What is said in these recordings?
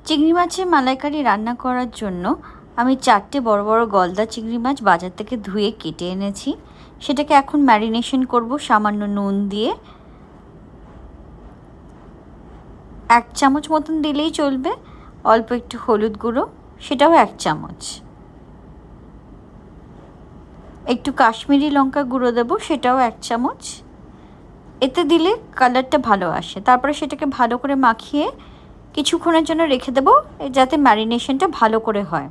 চিংড়ি মাছের মালাইকারি রান্না করার জন্য আমি 4টে বড় বড় গলদা চিংড়ি মাছ বাজার থেকে ধুয়ে কেটে এনেছি। সেটাকে এখন ম্যারিনেশন করব সামান্য নুন দিয়ে। 1 চামচ মতন দিলেই চলবে। অল্প একটু হলুদ গুঁড়ো, সেটাও 1 চামচ। একটু কাশ্মীরি লঙ্কা গুঁড়ো দেবো, সেটাও 1 চামচ। এতে দিলে কালারটা ভালো আসে। তারপরে সেটাকে ভালো করে মাখিয়ে কিছুক্ষণের জন্য রেখে দেবো, যাতে ম্যারিনেশনটা ভালো করে হয়।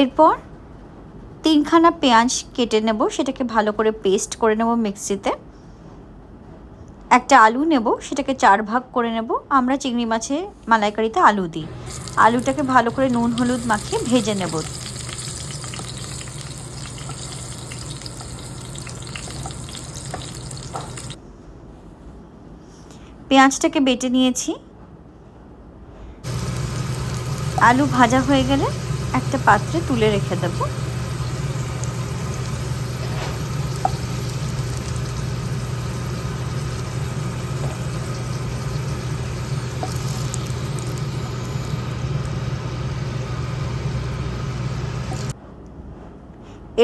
এরপর 3খানা পেঁয়াজ কেটে নেব, সেটাকে ভালো করে পেস্ট করে নেব মিক্সিতে। একটা আলু নেব, সেটাকে 4 ভাগ করে নেব। আমরা চিংড়ি মাছে মালাইকারিতে আলু দিই। আলুটাকে ভালো করে নুন হলুদ মাখিয়ে ভেজে নেব। পেঁয়াজটাকে বেটে নিয়েছি। আলু ভাজা হয়ে গেলে একটা পাত্রে তুলে রেখে দেব।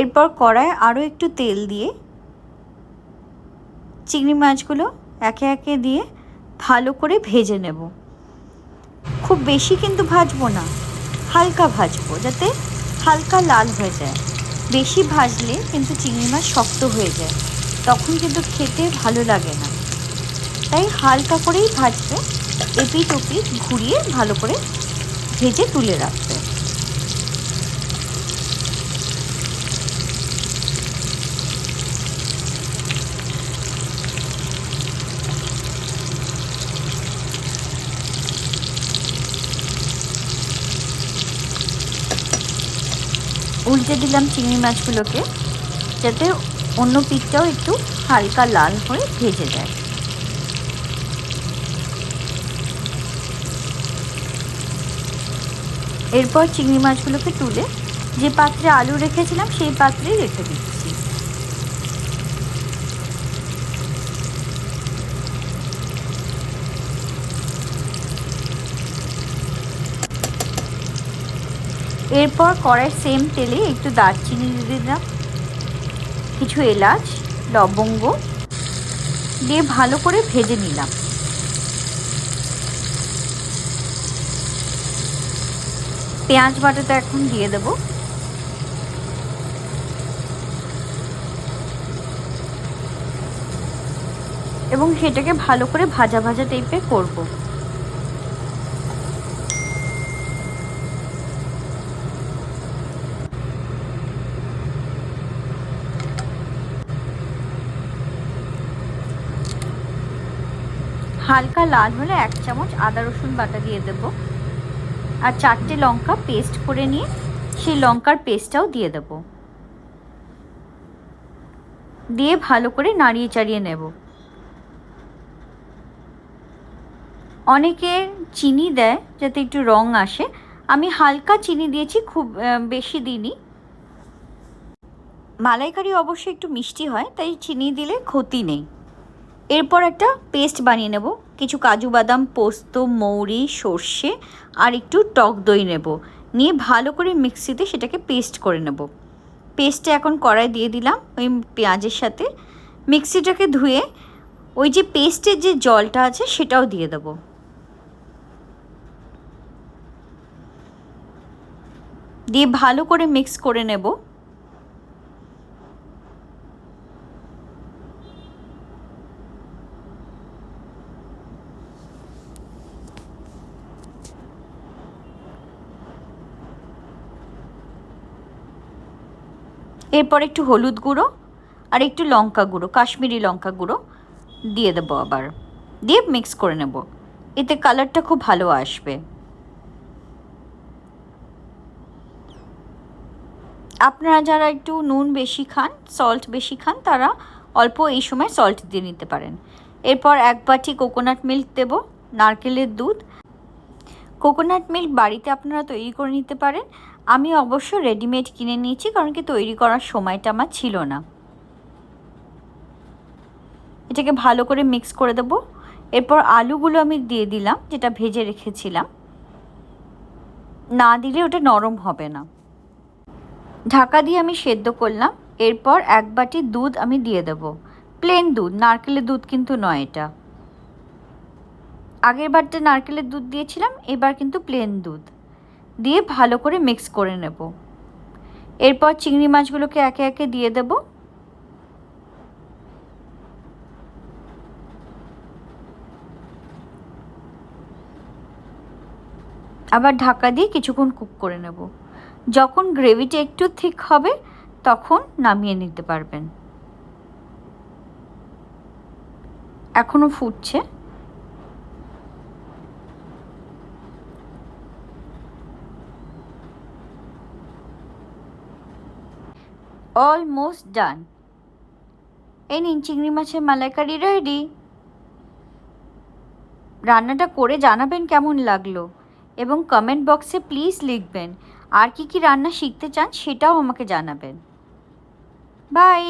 এরপর কড়ায় আরও একটু তেল দিয়ে চিংড়ি মাছগুলো একে একে দিয়ে ভালো করে ভেজে নেব। খুব বেশি কিন্তু ভাজবো না, হালকা ভাজবো, যাতে হালকা লাল হয়ে যায়। বেশি ভাজলে কিন্তু চিংড়ি মাছ শক্ত হয়ে যায়, তখন কিন্তু খেতে ভালো লাগে না। তাই হালকা করেই ভাজবে, এপিট ওপিট ঘুরিয়ে ভালো করে ভেজে তুলে রাখবে। উল্টে দিলাম চিংড়ি মাছগুলোকে, যাতে অন্য পিঠটাও একটু হালকা লাল হয়ে ভেজে যায়। এরপর চিংড়ি মাছগুলোকে তুলে যে পাত্রে আলু রেখেছিলাম সেই পাত্রেই রেখে দিচ্ছি। এরপর কড়াই সেম তেলে একটু দারচিনি দিয়ে দিলাম, কিছু এলাচ, লবঙ্গ দিয়ে ভালো করে ভেজে নিলাম। পেঁয়াজ বাটাটা এখন দিয়ে দেব। এবং সেটাকে ভালো করে ভাজা ভাজা টাইপের করব। হালকা লাল হলে 1 চামচ আদা রসুন বাটা দিয়ে দেব। আর 4টে লঙ্কা পেস্ট করে নিয়ে সেই লঙ্কার পেস্টটাও দিয়ে দেব। দিয়ে ভালো করে নাড়িয়ে চাড়িয়ে নেব। অনেকে চিনি দেয় যাতে একটু রং আসে, আমি হালকা চিনি দিয়েছি, খুব বেশি দিইনি। মালাইকারি অবশ্যই একটু মিষ্টি হয়, তাই চিনি দিলে ক্ষতি নেই। এরপর একটা পেস্ট বানিয়ে নেব। কিছু কাজু বাদাম, পোস্ত, মৌরি, সর্ষে আর একটু টক দই নেব। নিয়ে ভালো করে মিক্সিতে সেটাকে পেস্ট করে নেব। পেস্টটা এখন কড়াই দিয়ে দিলাম ওই পেঁয়াজের সাথে। মিক্সিটাকে ধুয়ে ওই যে পেস্টের যে জলটা আছে সেটাও দিয়ে দেব। দিয়ে ভালো করে মিক্স করে নেব। এরপর একটু হলুদ গুঁড়ো আর একটু লঙ্কা গুঁড়ো, কাশ্মীরি লঙ্কা গুঁড়ো দিয়ে দেবো আবার। দিয়ে মিক্স করে নেব, এতে কালারটা খুব ভালো আসবে। আপনারা যারা একটু নুন বেশি খান, সল্ট বেশি খান, তারা অল্প এই সময় সল্ট দিয়ে নিতে পারেন। এরপর 1 বাটি কোকোনাট মিল্ক দেব, নারকেলের দুধ। কোকোনাট মিল্ক বাড়িতে আপনারা তৈরি করে নিতে পারেন। আমি অবশ্য রেডিমেড কিনে নিয়েছি, কারণ কি তৈরি করার সময়টা আমার ছিল না। এটাকে ভালো করে মিক্স করে দেবো। এরপর আলুগুলো আমি দিয়ে দিলাম, যেটা ভেজে রেখেছিলাম। না দিলে ওটা নরম হবে না। ঢাকা দিয়ে আমি সেদ্ধ করলাম। এরপর 1 বাটি দুধ আমি দিয়ে দেবো, প্লেন দুধ, নারকেলের দুধ কিন্তু নয় এটা। আগের বারটা নারকেলের দুধ দিয়েছিলাম, এবার কিন্তু প্লেন দুধ দিয়ে ভালো করে মিক্স করে নেব। এরপর চিংড়ি মাছগুলোকে একে একে দিয়ে দেব। আবার ঢাকা দিয়ে কিছুক্ষণ কুক করে নেব। যখন গ্রেভিটা একটু থিক হবে তখন নামিয়ে নিতে পারবেন। এখনো ফুটছে। Almost done. এই নিন, চিংড়ি মাছের মালাইকারি রেডি। রান্নাটা করে জানাবেন কেমন লাগলো এবং কমেন্ট বক্সে প্লিজ লিখবেন আর কি রান্না শিখতে চান সেটাও আমাকে জানাবেন। বাই।